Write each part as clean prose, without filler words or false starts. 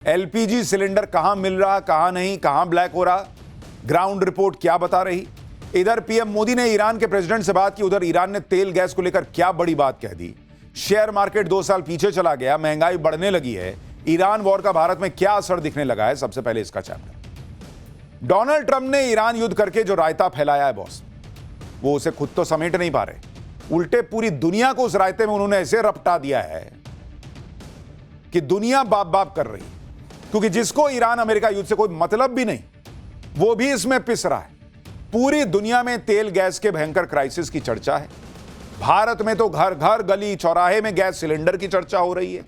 LPG cylinder कहां मिल रहा, कहां नहीं, कहां ब्लैक हो रहा, ग्राउंड रिपोर्ट क्या बता रही। इधर पीएम मोदी ने ईरान के प्रेसिडेंट से बात की, उधर ईरान ने तेल गैस को लेकर क्या बड़ी बात कह दी। शेयर मार्केट 2 साल पीछे चला गया, महंगाई बढ़ने लगी है। ईरान वॉर का भारत में क्या असर दिखने लगा है, सबसे पहले इसका चैप्टर। डोनाल्ड ट्रंप ने ईरान युद्ध करके जो रायता फैलाया है बॉस, वो उसे खुद तो समेट नहीं पा रहे, उल्टे पूरी दुनिया को उस रायते में उन्होंने ऐसे रपटा दिया है कि दुनिया बाप बाप कर रही है। क्योंकि जिसको ईरान अमेरिका युद्ध से कोई मतलब भी नहीं, वो भी इसमें पिस रहा है। पूरी दुनिया में तेल गैस के भयंकर क्राइसिस की चर्चा है। भारत में तो घर घर गली चौराहे में गैस सिलेंडर की चर्चा हो रही है।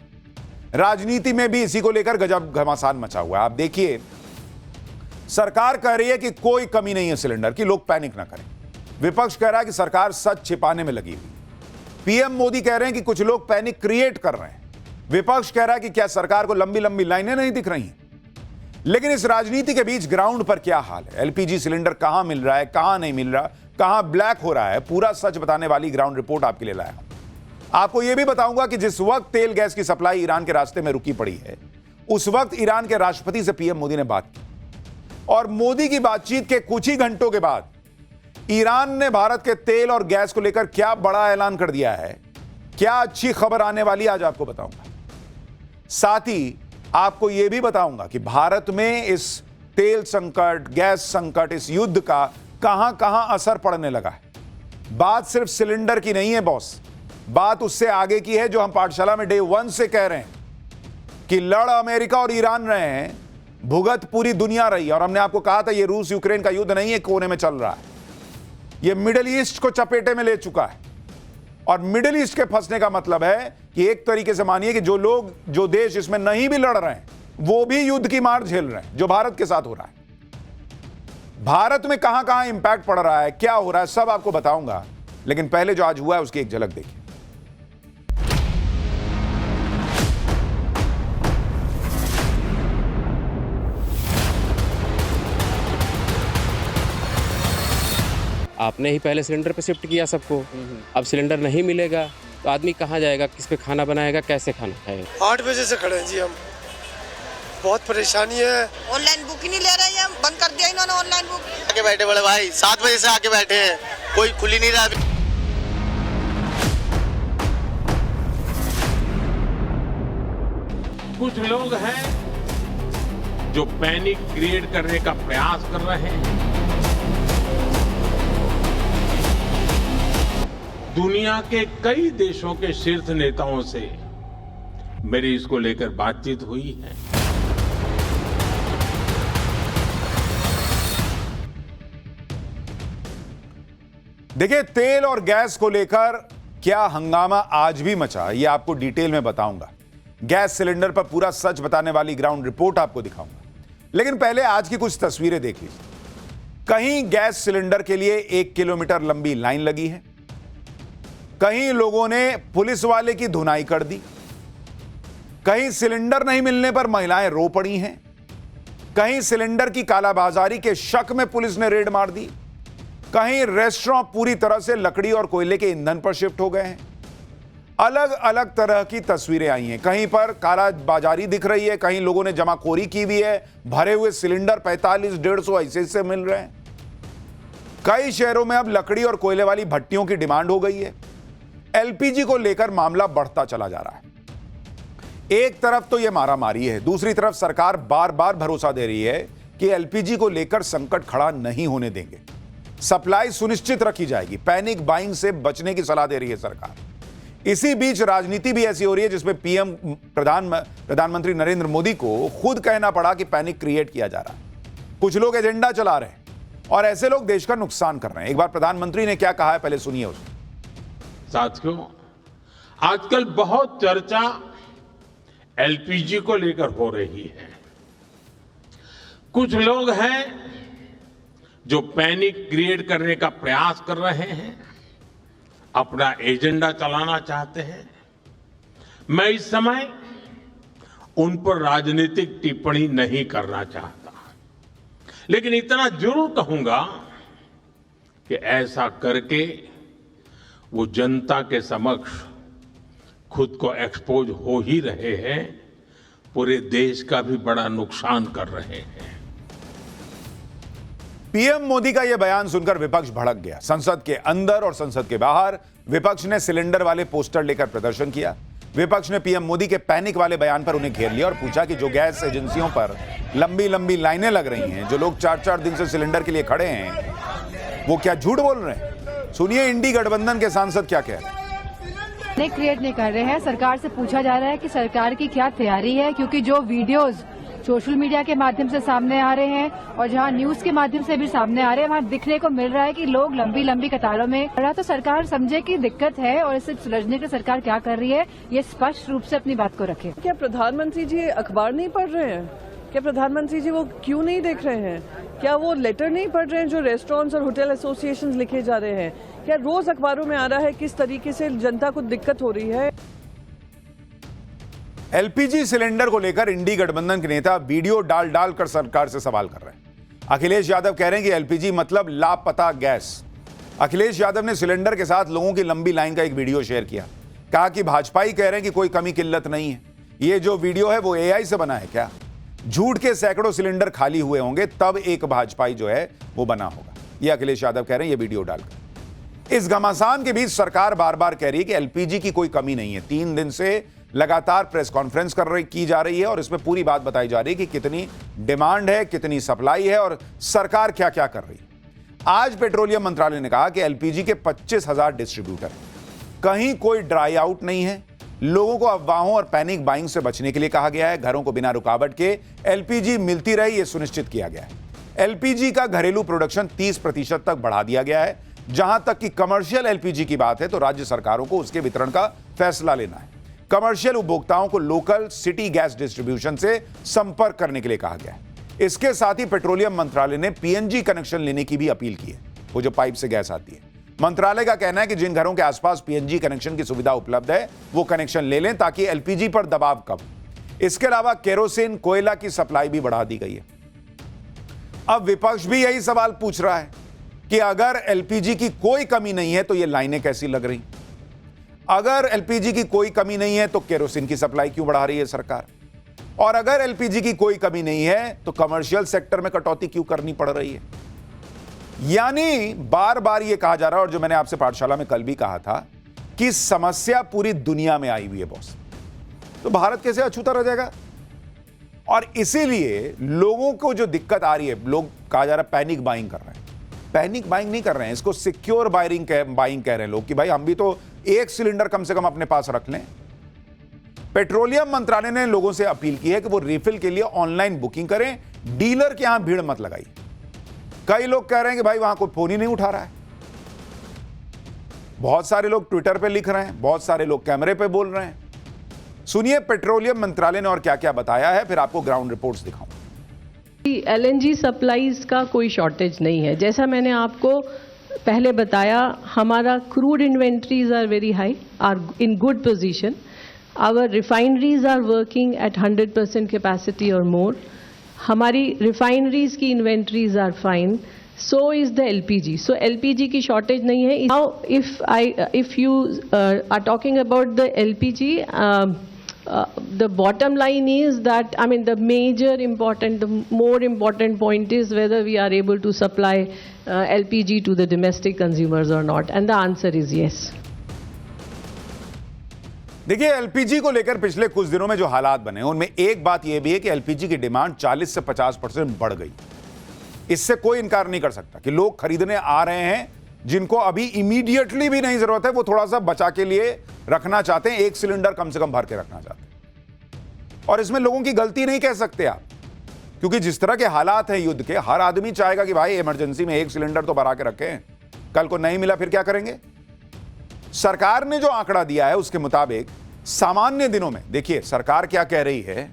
राजनीति में भी इसी को लेकर गजब घमासान मचा हुआ है। आप देखिए, सरकार कह रही है कि कोई कमी नहीं है सिलेंडर की, लोग पैनिक ना करें। विपक्ष कह रहा है कि सरकार सच छिपाने में लगी हुई। पीएम मोदी कह रहे हैं कि कुछ लोग पैनिक क्रिएट कर रहे हैं। विपक्ष कह रहा है कि क्या सरकार को लंबी लंबी लाइनें नहीं दिख रही हैं। लेकिन इस राजनीति के बीच ग्राउंड पर क्या हाल है, एलपीजी सिलेंडर कहां मिल रहा है, कहां नहीं मिल रहा, कहां ब्लैक हो रहा है, पूरा सच बताने वाली ग्राउंड रिपोर्ट आपके लिए लाया। आपको यह भी बताऊंगा कि जिस वक्त तेल गैस की सप्लाई ईरान के रास्ते में रुकी पड़ी है, उस वक्त ईरान के राष्ट्रपति से पीएम मोदी ने बात की, और मोदी की बातचीत के कुछ ही घंटों के बाद ईरान ने भारत के तेल और गैस को लेकर क्या बड़ा ऐलान कर दिया है। क्या अच्छी खबर आने वाली, आज आपको बताऊंगा। साथ ही आपको यह भी बताऊंगा कि भारत में इस तेल संकट, गैस संकट, इस युद्ध का कहां कहां असर पड़ने लगा है। बात सिर्फ सिलेंडर की नहीं है बॉस, बात उससे आगे की है, जो हम पाठशाला में डे 1 से कह रहे हैं कि लड़ अमेरिका और ईरान रहे हैं, भुगत पूरी दुनिया रही है। और हमने आपको कहा था यह रूस यूक्रेन का युद्ध नहीं है, कोने में चल रहा है, यह मिडिल ईस्ट को चपेटे में ले चुका है। और मिडिल ईस्ट के फंसने का मतलब है कि एक तरीके से मानिए कि जो लोग, जो देश इसमें नहीं भी लड़ रहे हैं, वो भी युद्ध की मार झेल रहे हैं, जो भारत के साथ हो रहा है। भारत में कहां कहां इंपैक्ट पड़ रहा है, क्या हो रहा है, सब आपको बताऊंगा। लेकिन पहले जो आज हुआ है उसकी एक झलक देखिए। आपने ही पहले सिलेंडर पे शिफ्ट किया सबको, अब सिलेंडर नहीं मिलेगा तो आदमी कहाँ जाएगा, किस पे खाना बनाएगा, कैसे खाना खाएगा। 8 बजे से खड़े हैं जी, हम बहुत परेशानी है। ऑनलाइन बुक ही नहीं ले रहे हैं, हम बंद कर दिया इन्होंने ऑनलाइन बुक। आके बैठे बड़े भाई, 7 बजे से आके बैठे हैं, कोई खुल ही नहीं रहा। कुछ लोग हैं जो पैनिक क्रिएट करने का प्रयास कर रहे हैं। दुनिया के कई देशों के शीर्ष नेताओं से मेरी इसको लेकर बातचीत हुई है। देखिए, तेल और गैस को लेकर क्या हंगामा आज भी मचा, यह आपको डिटेल में बताऊंगा। गैस सिलेंडर पर पूरा सच बताने वाली ग्राउंड रिपोर्ट आपको दिखाऊंगा। लेकिन पहले आज की कुछ तस्वीरें देख लीजिए। कहीं गैस सिलेंडर के लिए 1 किलोमीटर लंबी लाइन लगी है, कहीं लोगों ने पुलिस वाले की धुनाई कर दी, कहीं सिलेंडर नहीं मिलने पर महिलाएं रो पड़ी हैं, कहीं सिलेंडर की कालाबाजारी के शक में पुलिस ने रेड मार दी, कहीं रेस्टोरेंट पूरी तरह से लकड़ी और कोयले के ईंधन पर शिफ्ट हो गए हैं। अलग अलग तरह की तस्वीरें आई हैं। कहीं पर कालाबाजारी दिख रही है, कहीं लोगों ने जमाखोरी की भी है, भरे हुए सिलेंडर 45-150 ऐसे मिल रहे हैं। कई शहरों में अब लकड़ी और कोयले वाली भट्टियों की डिमांड हो गई है। एलपीजी को लेकर मामला बढ़ता चला जा रहा है। एक तरफ तो यह मारामारी है, दूसरी तरफ सरकार बार बार भरोसा दे रही है कि एलपीजी को लेकर संकट खड़ा नहीं होने देंगे, सप्लाई सुनिश्चित रखी जाएगी, पैनिक बाइंग से बचने की सलाह दे रही है सरकार। इसी बीच राजनीति भी ऐसी हो रही है जिसमें पीएम प्रधानमंत्री नरेंद्र मोदी को खुद कहना पड़ा कि पैनिक क्रिएट किया जा रहा है। कुछ लोग एजेंडा चला रहे हैं और ऐसे लोग देश का नुकसान कर रहे हैं। एक बार प्रधानमंत्री ने क्या कहा है, पहले सुनिए उसको। साथियों, आजकल बहुत चर्चा एलपीजी को लेकर हो रही है। कुछ लोग हैं जो पैनिक क्रिएट करने का प्रयास कर रहे हैं, अपना एजेंडा चलाना चाहते हैं। मैं इस समय उन पर राजनीतिक टिप्पणी नहीं करना चाहता, लेकिन इतना जरूर कहूंगा कि ऐसा करके वो जनता के समक्ष खुद को एक्सपोज हो ही रहे हैं, पूरे देश का भी बड़ा नुकसान कर रहे हैं। पीएम मोदी का यह बयान सुनकर विपक्ष भड़क गया। संसद के अंदर और संसद के बाहर विपक्ष ने सिलेंडर वाले पोस्टर लेकर प्रदर्शन किया। विपक्ष ने पीएम मोदी के पैनिक वाले बयान पर उन्हें घेर लिया और पूछा कि जो गैस एजेंसियों पर लंबी लंबी लाइनें लग रही हैं, जो लोग 4-4 दिन से सिलेंडर के लिए खड़े हैं, वो क्या झूठ बोल रहे हैं? सुनिए इंडी गठबंधन के सांसद क्या कह रहे हैं। क्रिएट नहीं कर रहे हैं। सरकार से पूछा जा रहा है कि सरकार की क्या तैयारी है, क्योंकि जो वीडियोस सोशल मीडिया के माध्यम से सामने आ रहे हैं और जहां न्यूज के माध्यम से भी सामने आ रहे हैं, वहां दिखने को मिल रहा है कि लोग लंबी लंबी कतारों में खड़ा। तो सरकार समझे कि दिक्कत है और इसे सुलझने के लिए सरकार क्या कर रही है, ये स्पष्ट रूप से अपनी बात को रखे। क्या प्रधानमंत्री जी अखबार नहीं पढ़ रहे हैं? क्या प्रधानमंत्री जी वो क्यों नहीं देख रहे हैं? क्या वो लेटर नहीं पढ़ रहे हैं जो रेस्टोरेंट्स और होटल एसोसिएशंस लिखे जा रहे हैं? क्या रोज अखबारों में आ रहा है किस तरीके से जनता को दिक्कत हो रही है? एलपीजी सिलेंडर को लेकर इंडी गठबंधन के नेता वीडियो डाल कर सरकार से सवाल कर रहे हैं। अखिलेश यादव कह रहे हैं कि एलपीजी मतलब लापता गैस। अखिलेश यादव ने सिलेंडर के साथ लोगों की लंबी लाइन का एक वीडियो शेयर किया। कहा कि भाजपाई कह रहे हैं कि कोई कमी किल्लत नहीं है। ये जो वीडियो है वो एआई से बना है क्या? झूठ के सैकड़ों सिलेंडर खाली हुए होंगे तब एक भाजपाई जो है वो बना होगा। ये अखिलेश यादव कह रहे हैं ये वीडियो डालकर। इस घमासान के बीच सरकार बार बार कह रही है कि एलपीजी की कोई कमी नहीं है। 3 दिन से लगातार प्रेस कॉन्फ्रेंस की जा रही है और इसमें पूरी बात बताई जा रही है कि कितनी डिमांड है, कितनी सप्लाई है और सरकार क्या क्या कर रही है। आज पेट्रोलियम मंत्रालय ने कहा कि एलपीजी के 25,000 डिस्ट्रीब्यूटर, कहीं कोई ड्राई आउट नहीं है। लोगों को अफवाहों और पैनिक बाइंग से बचने के लिए कहा गया है। घरों को बिना रुकावट के एलपीजी मिलती रहे, यह सुनिश्चित किया गया है। एलपीजी का घरेलू प्रोडक्शन 30% तक बढ़ा दिया गया है। जहां तक कि कमर्शियल एलपीजी की बात है तो राज्य सरकारों को उसके वितरण का फैसला लेना है। कमर्शियल उपभोक्ताओं को लोकल सिटी गैस डिस्ट्रीब्यूशन से संपर्क करने के लिए कहा गया है। इसके साथ ही पेट्रोलियम मंत्रालय ने पीएनजी कनेक्शन लेने की भी अपील की है, वो जो पाइप से गैस आती है। मंत्रालय का कहना है कि जिन घरों के आसपास पीएनजी कनेक्शन की सुविधा उपलब्ध है वो कनेक्शन ले लें ताकि एलपीजी पर दबाव कम। इसके अलावा केरोसिन, कोयला की सप्लाई भी बढ़ा दी गई है। अब विपक्ष भी यही सवाल पूछ रहा है कि अगर एलपीजी की कोई कमी नहीं है तो ये लाइनें कैसी लग रही? अगर एलपीजी की कोई कमी नहीं है तो केरोसिन की सप्लाई क्यों बढ़ा रही है सरकार? और अगर एलपीजी की कोई कमी नहीं है तो कमर्शियल सेक्टर में कटौती क्यों करनी पड़ रही है? यानी बार बार यह कहा जा रहा है, और जो मैंने आपसे पाठशाला में कल भी कहा था कि समस्या पूरी दुनिया में आई हुई है बॉस, तो भारत कैसे अछूता रह जाएगा? और इसीलिए लोगों को जो दिक्कत आ रही है, लोग कहा जा रहा है पैनिक बाइंग कर रहे हैं। पैनिक बाइंग नहीं कर रहे हैं, इसको सिक्योर बाइंग कह रहे हैं लोग कि भाई हम भी तो एक सिलेंडर कम से कम अपने पास रख लें। पेट्रोलियम मंत्रालय ने लोगों से अपील की है कि वो रिफिल के लिए ऑनलाइन बुकिंग करें, डीलर के यहां भीड़ मत लगाइए। कई लोग कह रहे हैं कि भाई वहां कोई फोन ही नहीं उठा रहा है। बहुत सारे लोग ट्विटर पे लिख रहे हैं, बहुत सारे लोग कैमरे पे बोल रहे हैं। सुनिए पेट्रोलियम मंत्रालय ने और क्या क्या बताया है, फिर आपको ग्राउंड रिपोर्ट्स दिखाऊं। एलएनजी सप्लाईज का कोई शॉर्टेज नहीं है। जैसा मैंने आपको पहले बताया, हमारा crude inventories are very high, are in good position. Our refineries are working at 100% capacity और मोर। हमारी रिफाइनरीज की inventories are fine, so is the LPG. So LPG की शॉर्टेज नहीं है। Now if you are talking about the LPG, the bottom line is that, I mean, the more important point is whether we are able to supply LPG to the domestic consumers or not, and the answer is yes. देखिए LPG को लेकर पिछले कुछ दिनों में जो हालात बने उनमें एक बात यह भी है कि एलपीजी की डिमांड 40 से 50% बढ़ गई। इससे कोई इनकार नहीं कर सकता कि लोग खरीदने आ रहे हैं, जिनको अभी इमीडिएटली भी नहीं जरूरत है, वो थोड़ा सा बचा के लिए रखना चाहते हैं, एक सिलेंडर कम से कम भर के रखना चाहते हैं। और इसमें लोगों की गलती नहीं कह सकते आप, क्योंकि जिस तरह के हालात हैं युद्ध के, हर आदमी चाहेगा कि भाई इमरजेंसी में एक सिलेंडर तो भरा के रखें, कल को नहीं मिला फिर क्या करेंगे? सरकार ने जो आंकड़ा दिया है उसके मुताबिक सामान्य दिनों में, देखिए सरकार क्या कह रही है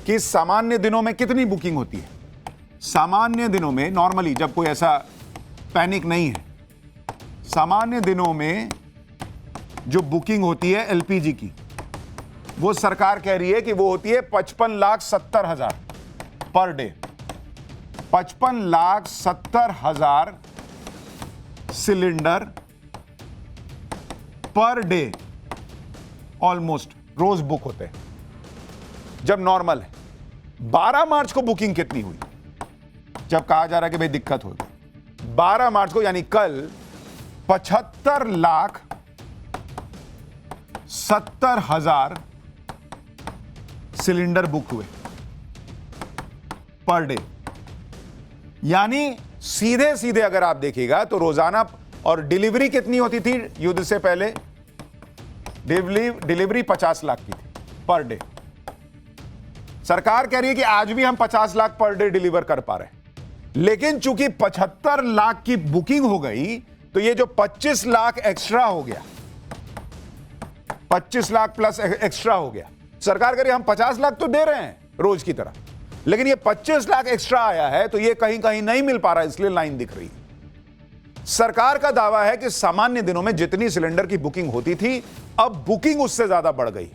कि सामान्य दिनों में कितनी बुकिंग होती है। सामान्य दिनों में नॉर्मली जब कोई ऐसा पैनिक नहीं है, सामान्य दिनों में जो बुकिंग होती है एलपीजी की, वो सरकार कह रही है कि वो होती है 55,70,000 per day. 55,70,000 cylinder per day almost रोज बुक होते हैं। जब नॉर्मल है। 12 मार्च को बुकिंग कितनी हुई, जब कहा जा रहा है कि भाई दिक्कत होगी। 12 मार्च को यानी कल 75,70,000 सिलेंडर बुक हुए पर डे। यानी सीधे सीधे अगर आप देखिएगा तो रोजाना, और डिलीवरी कितनी होती थी युद्ध से पहले, डिलीवरी 50 लाख की थी पर डे। सरकार कह रही है कि आज भी हम 50 लाख पर डे डिलीवर कर पा रहे हैं, लेकिन चूंकि 75 लाख की बुकिंग हो गई तो ये जो 25 लाख एक्स्ट्रा हो गया, 25 लाख प्लस एक्स्ट्रा हो गया। सरकार कह रही है हम 50 लाख तो दे रहे हैं रोज की तरह, लेकिन ये 25 लाख एक्स्ट्रा आया है तो ये कहीं कहीं नहीं मिल पा रहा, इसलिए लाइन दिख रही है। सरकार का दावा है कि सामान्य दिनों में जितनी सिलेंडर की बुकिंग होती थी, अब बुकिंग उससे ज्यादा बढ़ गई।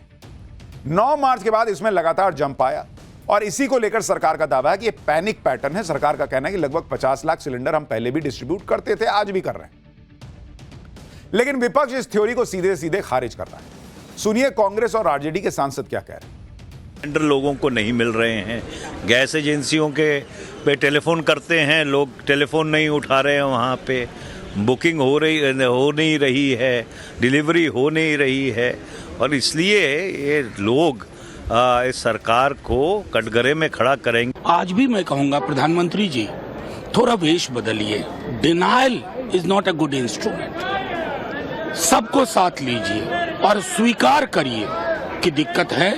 9 मार्च के बाद इसमें लगातार जंप आया और इसी को लेकर सरकार का दावा है कि ये पैनिक पैटर्न है। सरकार का कहना है कि लगभग 50 लाख सिलेंडर हम पहले भी डिस्ट्रीब्यूट करते थे, आज भी कर रहे हैं। लेकिन विपक्ष इस थ्योरी को सीधे सीधे खारिज कर रहा है। सुनिए कांग्रेस और आरजेडी के सांसद क्या कह रहे हैं। सिलेंडर लोगों को नहीं मिल रहे हैं, गैस एजेंसियों के पे टेलीफोन करते हैं, लोग टेलीफोन नहीं उठा रहे हैं, वहाँ पे बुकिंग हो नहीं रही है, डिलीवरी हो नहीं रही है, और इसलिए ये लोग इस सरकार को कटघरे में खड़ा करेंगे। आज भी मैं कहूँगा प्रधानमंत्री जी थोड़ा वेश बदलिए। Denial is not a good instrument. सबको साथ लीजिए और स्वीकार करिए कि दिक्कत है,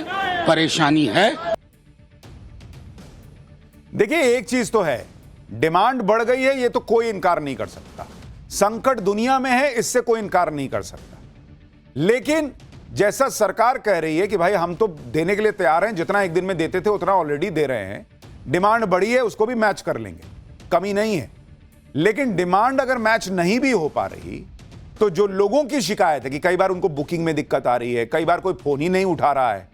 परेशानी है। देखिए एक चीज तो है, डिमांड बढ़ गई है, ये तो कोई इनकार नहीं कर सकता। संकट दुनिया में है, इससे कोई इनकार नहीं कर सकता। लेकिन जैसा सरकार कह रही है कि भाई हम तो देने के लिए तैयार हैं, जितना एक दिन में देते थे उतना ऑलरेडी दे रहे हैं, डिमांड बढ़ी है उसको भी मैच कर लेंगे, कमी नहीं है। लेकिन डिमांड अगर मैच नहीं भी हो पा रही तो जो लोगों की शिकायत है कि कई बार उनको बुकिंग में दिक्कत आ रही है, कई बार कोई फोन ही नहीं उठा रहा है,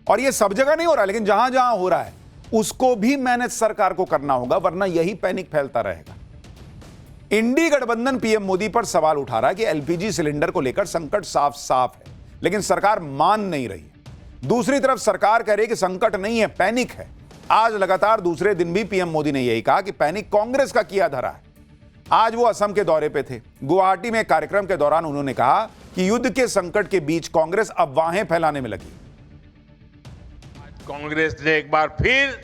और ये सब जगह नहीं हो रहा, लेकिन जहां जहां हो रहा है उसको भी मैनेज सरकार को करना होगा, वरना यही पैनिक फैलता रहेगा। इंडी गठबंधन पीएम मोदी पर सवाल उठा रहा है कि एलपीजी सिलेंडर को लेकर संकट साफ साफ है, लेकिन सरकार मान नहीं रही है। दूसरी तरफ सरकार कह रही है कि संकट नहीं है, पैनिक है। आज लगातार दूसरे दिन भी पीएम मोदी ने यही कहा कि पैनिक कांग्रेस का किया धरा है। आज वो असम के दौरे पे थे। गुवाहाटी में एक कार्यक्रम के दौरान उन्होंने कहा कि युद्ध के संकट के बीच कांग्रेस अफवाहें फैलाने में लगी। कांग्रेस ने एक बार फिर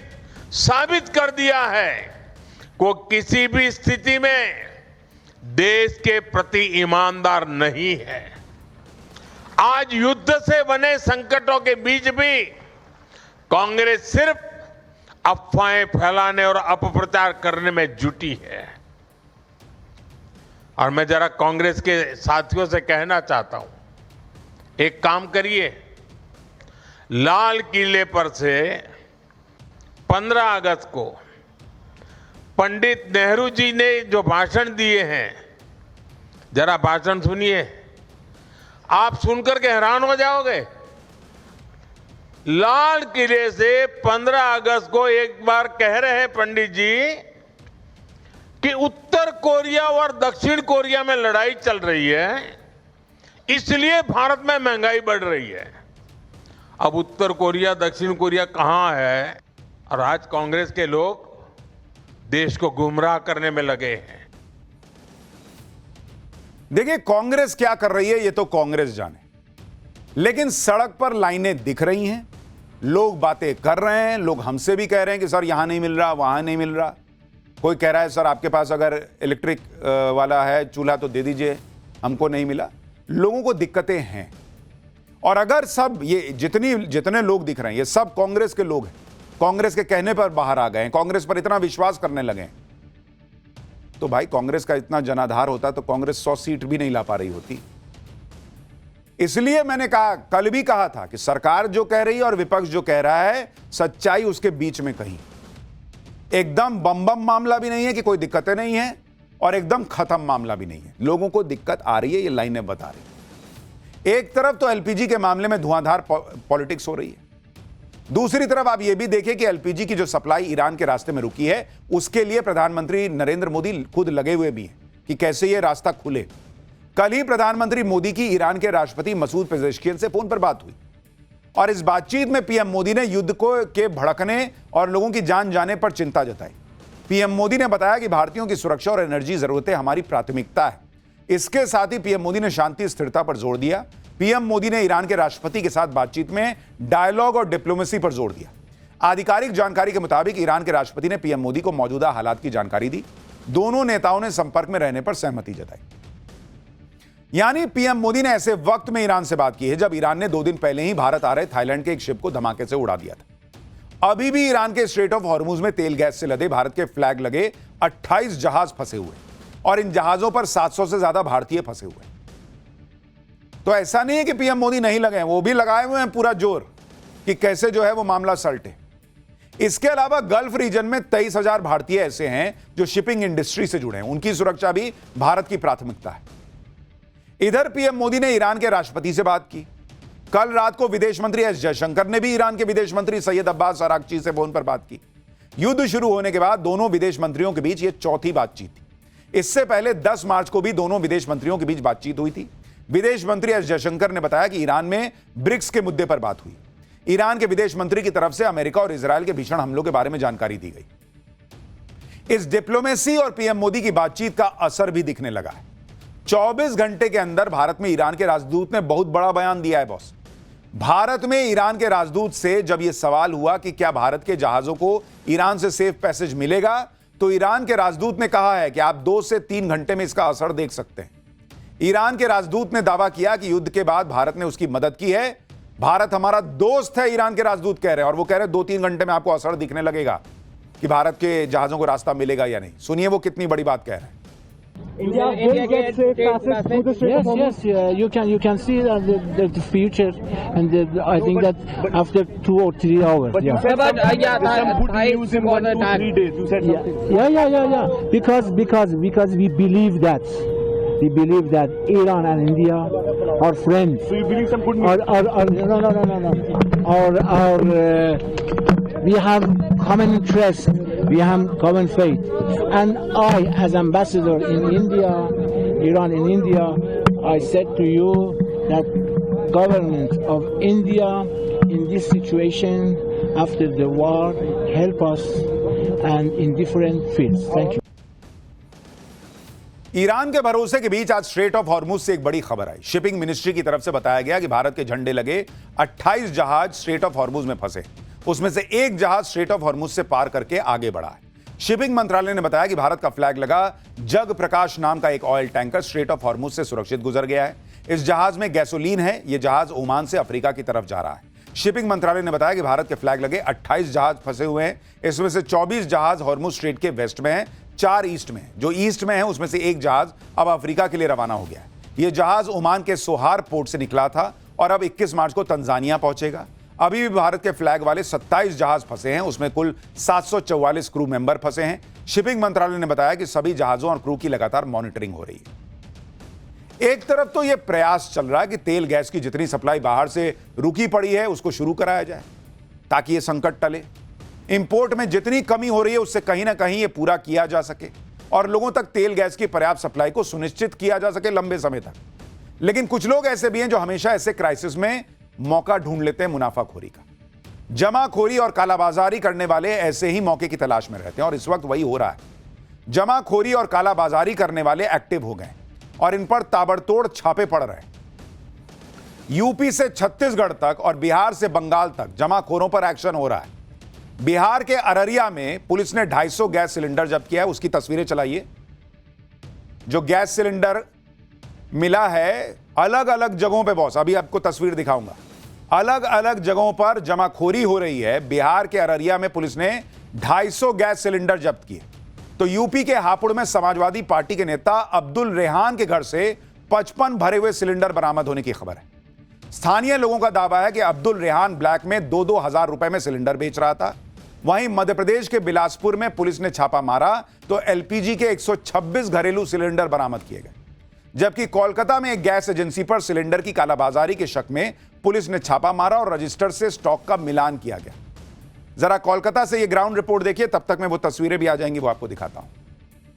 साबित कर दिया है कि किसी भी स्थिति में देश के प्रति ईमानदार नहीं है। आज युद्ध से बने संकटों के बीच भी कांग्रेस सिर्फ अफवाहें फैलाने और अपप्रचार करने में जुटी है। और मैं जरा कांग्रेस के साथियों से कहना चाहता हूं, एक काम करिए, लाल किले पर से 15 अगस्त को पंडित नेहरू जी ने जो भाषण दिए हैं, जरा भाषण सुनिए, आप सुनकर के हैरान हो जाओगे। लाल किले से 15 अगस्त को एक बार कह रहे हैं पंडित जी कि उत्तर कोरिया और दक्षिण कोरिया में लड़ाई चल रही है, इसलिए भारत में महंगाई बढ़ रही है। अब उत्तर कोरिया दक्षिण कोरिया कहां है, और आज कांग्रेस के लोग देश को गुमराह करने में लगे हैं। देखिए कांग्रेस क्या कर रही है ये तो कांग्रेस जाने, लेकिन सड़क पर लाइनें दिख रही हैं, लोग बातें कर रहे हैं, लोग हमसे भी कह रहे हैं कि सर यहां नहीं मिल रहा, वहां नहीं मिल रहा। कोई कह रहा है सर आपके पास अगर इलेक्ट्रिक वाला है चूल्हा तो दे दीजिए, हमको नहीं मिला। लोगों को दिक्कतें हैं, और अगर सब ये जितने लोग दिख रहे हैं ये सब कांग्रेस के लोग हैं, कांग्रेस के कहने पर बाहर आ गए हैं, कांग्रेस पर इतना विश्वास करने लगे हैं, तो भाई कांग्रेस का इतना जनाधार होता तो कांग्रेस 100 सीट भी नहीं ला पा रही होती। इसलिए मैंने कहा, कल भी कहा था कि सरकार जो कह रही है और विपक्ष जो कह रहा है, सच्चाई उसके बीच में कहीं। एकदम बम मामला भी नहीं है कि कोई दिक्कतें नहीं है, और एकदम खत्म मामला भी नहीं है। लोगों को दिक्कत आ रही है, ये लाइनें बता रही है। एक तरफ तो एलपीजी के मामले में धुआंधार पॉलिटिक्स हो रही है, दूसरी तरफ आप ये भी देखिए कि एलपीजी की जो सप्लाई ईरान के रास्ते में रुकी है, उसके लिए प्रधानमंत्री नरेंद्र मोदी खुद लगे हुए भी हैं कि कैसे ये रास्ता खुले। कल ही प्रधानमंत्री मोदी की ईरान के राष्ट्रपति मसूद पेजेश्कियन से फोन पर बात हुई। और इस बातचीत में पीएम मोदी ने युद्ध के भड़कने और लोगों की जान जाने पर चिंता जताई। पीएम मोदी ने बताया कि भारतीयों की सुरक्षा और एनर्जी जरूरतें हमारी प्राथमिकता है। इसके साथ ही पीएम मोदी ने शांति स्थिरता पर जोर दिया। पीएम मोदी ने ईरान के राष्ट्रपति के साथ बातचीत में डायलॉग और डिप्लोमेसी पर जोर दिया। आधिकारिक जानकारी के मुताबिक ईरान के राष्ट्रपति ने पीएम मोदी को मौजूदा हालात की जानकारी दी। दोनों नेताओं ने संपर्क में रहने पर सहमति जताई। यानी पीएम मोदी ने ऐसे वक्त में ईरान से बात की है जब ईरान ने 2 दिन पहले ही भारत आ रहे थाईलैंड के एक शिप को धमाके से उड़ा दिया था। अभी भी ईरान के स्ट्रेट ऑफ हॉर्मुज में तेल गैस से लदे भारत के फ्लैग लगे 28 जहाज फंसे हुए और इन जहाजों पर 700 से ज्यादा भारतीय फंसे हुए। तो ऐसा नहीं है कि पीएम मोदी नहीं लगे हैं, वो भी लगाए हुए हैं पूरा जोर कि कैसे जो है वो मामला सलटे। इसके अलावा गल्फ रीजन में 23,000 भारतीय ऐसे हैं जो शिपिंग इंडस्ट्री से जुड़े हैं। उनकी सुरक्षा भी भारत की प्राथमिकता है। इधर पीएम मोदी ने ईरान के राष्ट्रपति से बात की। कल रात को विदेश मंत्री एस जयशंकर ने भी ईरान के विदेश मंत्री सैयद अब्बास अरागची से फोन पर बात की। युद्ध शुरू होने के बाद दोनों विदेश मंत्रियों के बीच यह चौथी बातचीत थी। इससे पहले 10 मार्च को भी दोनों विदेश मंत्रियों के बीच बातचीत हुई थी। विदेश मंत्री एस जयशंकर ने बताया कि ईरान में ब्रिक्स के मुद्दे पर बात हुई। ईरान के विदेश मंत्री की तरफ से अमेरिका और इजरायल के भीषण हमलों के बारे में जानकारी दी गई। इस डिप्लोमेसी और पीएम मोदी की बातचीत का असर भी दिखने लगा है। 24 घंटे के अंदर भारत में ईरान के राजदूत ने बहुत बड़ा बयान दिया है बॉस। भारत में ईरान के राजदूत से जब यह सवाल हुआ कि क्या भारत के जहाजों को ईरान से सेफ पैसेज मिलेगा, तो ईरान के राजदूत ने कहा है कि आप 2 से 3 घंटे में इसका असर देख सकते हैं। ईरान के राजदूत ने दावा किया कि युद्ध के बाद भारत ने उसकी मदद की है। भारत हमारा दोस्त है, ईरान के राजदूत कह रहे हैं, और वो कह रहे हैं 2-3 घंटे में आपको असर दिखने लगेगा कि भारत के जहाजों को रास्ता मिलेगा या नहीं। सुनिए वो कितनी बड़ी बात कह रहे हैं। India will get safe passage through the Strait of Hormuz. Yes, you can see the future, and I think that after 2 or 3 hours. But you said some good news in 1 to 3 days. You said something. Yeah. Because we believe that. We believe that Iran and India are friends. So you believe some good news? No. We have common interest. We have common faith. And I, as ambassador in India, Iran in India, I said to you that government of India in this situation after the war help us and in different fields. Thank you. Iran के भरोसे के बीच आज straight of Hormuz से एक बड़ी खबर आई। Shipping ministry की तरफ से बताया गया कि भारत के झंडे लगे 28 जहाज स्ट्रेट ऑफ हॉर्मुज में फंसे। उसमें से एक जहाज स्ट्रेट ऑफ हॉर्मुज से पार करके आगे बढ़ा है। शिपिंग मंत्रालय ने बताया कि भारत का फ्लैग लगा जग प्रकाश नाम का एक oil tanker straight of Hormuz से सुरक्षित गुजर गया है। इस जहाज में गैसोलीन है। यह जहाज ओमान से अफ्रीका की तरफ जा रहा है। शिपिंग मंत्रालय ने बताया कि भारत के फ्लैग लगे 28 जहाज फंसे हुए हैं। इसमें से 24 जहाज हॉर्मुज स्ट्रेट के वेस्ट में है, 4 ईस्ट में। जो ईस्ट में है उसमें से एक जहाज अब अफ्रीका के लिए रवाना हो गया है। यह जहाज ओमान के सोहार पोर्ट से निकला था और अब 21 मार्च को तंजानिया पहुंचेगा। अभी भी भारत के फ्लैग वाले 27 जहाज फंसे हैं। उसमें कुल 744 क्रू मेंबर फंसे हैं। शिपिंग मंत्रालय ने बताया कि सभी जहाजों और क्रू की लगातार मॉनिटरिंग हो रही है। एक तरफ तो यह प्रयास चल रहा है कि तेल गैस की जितनी सप्लाई बाहर से रुकी पड़ी है उसको शुरू कराया जाए ताकि यह संकट टले। इंपोर्ट में जितनी कमी हो रही है उससे कहीं ना कहीं यह पूरा किया जा सके और लोगों तक तेल गैस की पर्याप्त सप्लाई को सुनिश्चित किया जा सके लंबे समय तक। लेकिन कुछ लोग ऐसे भी हैं जो हमेशा ऐसे क्राइसिस में मौका ढूंढ लेते हैं मुनाफाखोरी का। जमाखोरी और कालाबाजारी करने वाले ऐसे ही मौके की तलाश में रहते हैं और इस वक्त वही हो रहा है। जमाखोरी और कालाबाजारी करने वाले एक्टिव हो गए और इन पर ताबड़तोड़ छापे पड़ रहे हैं। यूपी से छत्तीसगढ़ तक और बिहार से बंगाल तक जमाखोरों पर एक्शन हो रहा है। बिहार के अररिया में पुलिस ने 250 गैस सिलेंडर जब्त किया है। उसकी तस्वीरें चलाइए। जो गैस सिलेंडर मिला है अलग अलग जगहों पे बॉस, अभी आपको तस्वीर दिखाऊंगा। अलग अलग जगहों पर जमाखोरी हो रही है। बिहार के अररिया में पुलिस ने 250 गैस सिलेंडर जब्त किए। तो यूपी के हापुड़ में समाजवादी पार्टी के नेता अब्दुल रेहान के घर से 55 भरे हुए सिलेंडर बरामद होने की खबर है। स्थानीय लोगों का दावा है कि अब्दुल रेहान ब्लैक में 2-2 हजार रुपए में सिलेंडर बेच रहा था। वहीं मध्य प्रदेश के बिलासपुर में पुलिस ने छापा मारा तो एलपीजी के 126 घरेलू सिलेंडर बरामद किए गए। जबकि कोलकाता में एक गैस एजेंसी पर सिलेंडर की कालाबाजारी के शक में पुलिस ने छापा मारा और रजिस्टर से स्टॉक का मिलान किया गया। जरा कोलकाता से ये ग्राउंड रिपोर्ट देखिए, तब तक में वो तस्वीरें भी आ जाएंगी, वो आपको दिखाता हूं।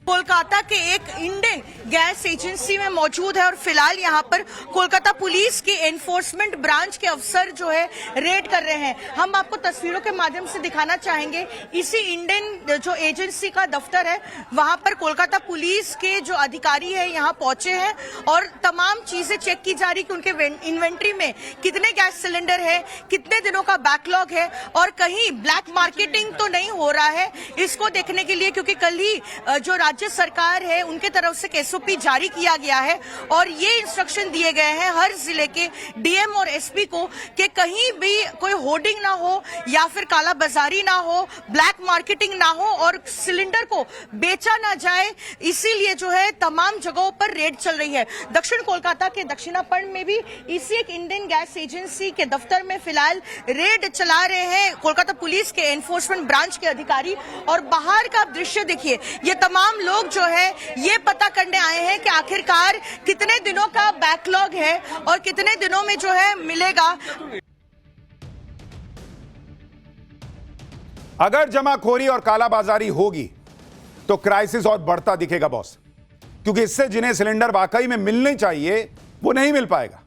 कोलकाता के एक इंडियन गैस एजेंसी में मौजूद है और फिलहाल यहाँ पर कोलकाता पुलिस के एनफोर्समेंट ब्रांच के अफसर जो है रेड कर रहे हैं। हम आपको तस्वीरों के माध्यम से दिखाना चाहेंगे। इसी इंडियन जो एजेंसी का दफ्तर है वहां पर कोलकाता पुलिस के जो अधिकारी है यहाँ पहुंचे हैं और तमाम चीजें चेक की जा रही कि उनके इन्वेंट्री में कितने गैस सिलेंडर है, कितने दिनों का बैकलॉग है और कहीं ब्लैक मार्केटिंग तो नहीं हो रहा है, इसको देखने के लिए, क्योंकि कल ही जो राज्य सरकार है उनके तरफ से एसओपी जारी किया गया है और ये इंस्ट्रक्शन दिए गए हैं हर जिले के डीएम और एसपी को कि कहीं भी कोई होर्डिंग ना हो या फिर कालाबाजारी ना हो, ब्लैक मार्केटिंग ना हो और सिलेंडर को बेचा ना जाए। इसीलिए जो है तमाम जगहों पर रेड चल रही है। दक्षिण कोलकाता के दक्षिणापर्ण में भी इसी एक इंडियन गैस एजेंसी के दफ्तर में फिलहाल रेड चला रहे हैं कोलकाता पुलिस के एनफोर्समेंट ब्रांच के अधिकारी। और बाहर का दृश्य देखिए, ये तमाम लोग जो है ये पता करने आए हैं कि आखिरकार कितने दिनों का बैकलॉग है और कितने दिनों में जो है मिलेगा। अगर जमाखोरी और कालाबाजारी होगी तो क्राइसिस और बढ़ता दिखेगा बॉस, क्योंकि इससे जिन्हें सिलेंडर वाकई में मिलने चाहिए वो नहीं मिल पाएगा।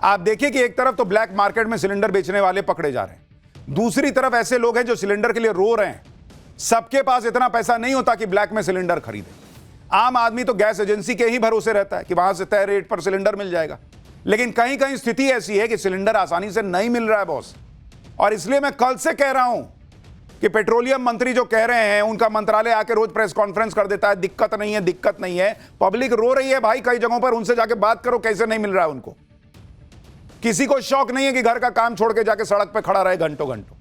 आप देखिए कि एक तरफ तो ब्लैक मार्केट में सिलेंडर बेचने वाले पकड़े जा रहे हैं, दूसरी तरफ ऐसे लोग हैं जो सिलेंडर के लिए रो रहे हैं। सबके पास इतना पैसा नहीं होता कि ब्लैक में सिलेंडर खरीदे। आम आदमी तो गैस एजेंसी के ही भरोसे रहता है कि वहां से तय रेट पर सिलेंडर मिल जाएगा, लेकिन कहीं कहीं स्थिति ऐसी है कि सिलेंडर आसानी से नहीं मिल रहा है बॉस। और इसलिए मैं कल से कह रहा हूं कि पेट्रोलियम मंत्री जो कह रहे हैं, उनका मंत्रालय आके रोज प्रेस कॉन्फ्रेंस कर देता है, दिक्कत नहीं है, दिक्कत नहीं है। पब्लिक रो रही है भाई कई जगहों पर, उनसे जाके बात करो कैसे नहीं मिल रहा है उनको। किसी को शौक नहीं है कि घर का काम छोड़ के जाके सड़क पर खड़ा रहे घंटों घंटों।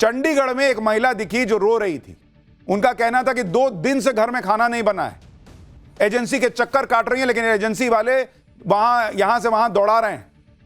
चंडीगढ़ में एक महिला दिखी जो रो रही थी। उनका कहना था कि 2 दिन से घर में खाना नहीं बना है, एजेंसी के चक्कर काट रही है, लेकिन एजेंसी वाले यहां से वहां दौड़ा रहे हैं।